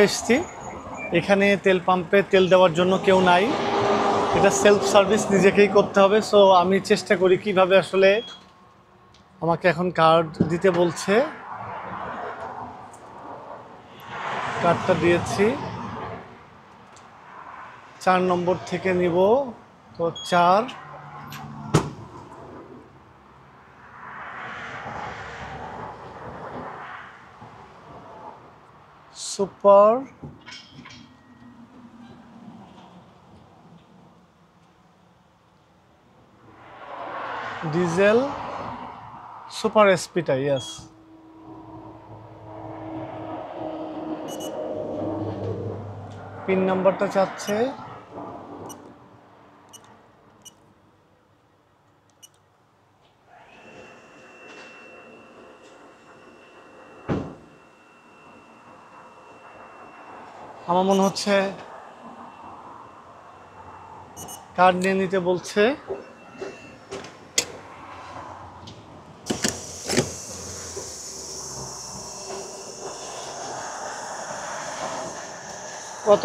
এসছি। এখানে তেল পাম্পে তেল দেওয়ার জন্য কেউ নাই, এটা সেলফ সার্ভিস, নিজেকেই করতে হবে। সো আমি চেষ্টা করি কিভাবে আসলে আমাকে এখন কার্ড দিতে বলছে, কার্ডটা দিয়েছি। 4 নম্বর থেকে নিব, তো 4 সুপার ডিজেল সুপার এসপিটা, ইয়েস। পিন নাম্বারটা চাচ্ছে, আমার মনে হচ্ছে কার্ড নিয়ে নিতে বলছে। কত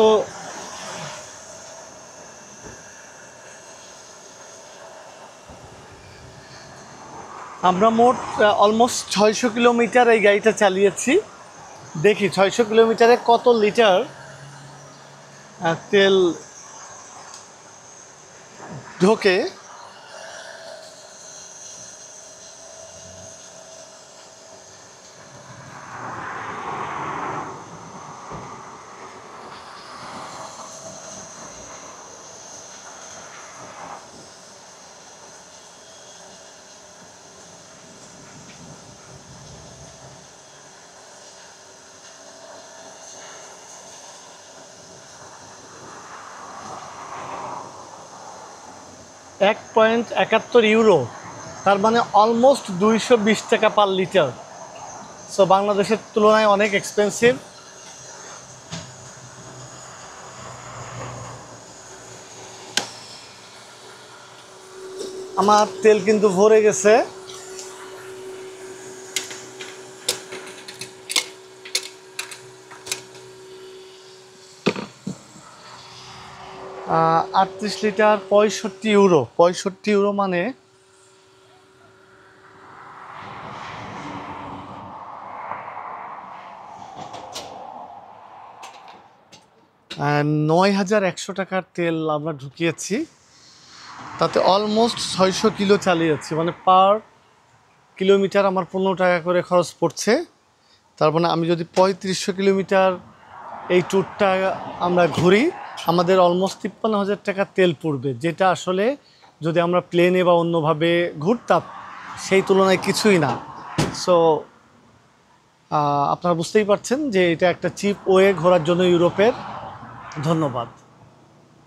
আমরা মোট অলমোস্ট 600 কিলোমিটার এই গাড়িটা চালিয়েছি। দেখি 600 কিলোমিটারে কত লিটার তেল ঢোকে। €1.71, তার মানে অলমোস্ট 220 টাকা পার লিটার। সো বাংলাদেশের তুলনায় অনেক এক্সপেন্সিভ। আমার তেল কিন্তু ভরে গেছে। €38 লিটার, €65। €65 মানে ৯,১০০ টাকার তেল আমরা ঢুকিয়েছি। তাতে অলমোস্ট 600 কিলো চালিয়েছি, মানে পার কিলোমিটার আমার 15 টাকা করে খরচ পড়ছে। তার মানে আমি যদি 3500 কিলোমিটার এই ট্যুরটা আমরা ঘুরি, আমাদের অলমোস্ট 53,000 টাকা তেল পড়বে, যেটা আসলে যদি আমরা প্লেনে বা অন্যভাবে ঘুরতাম সেই তুলনায় কিছুই না। সো আপনারা বুঝতেই পারছেন যে এটা একটা চিপ ওয়ে ঘোরার জন্য ইউরোপের। ধন্যবাদ।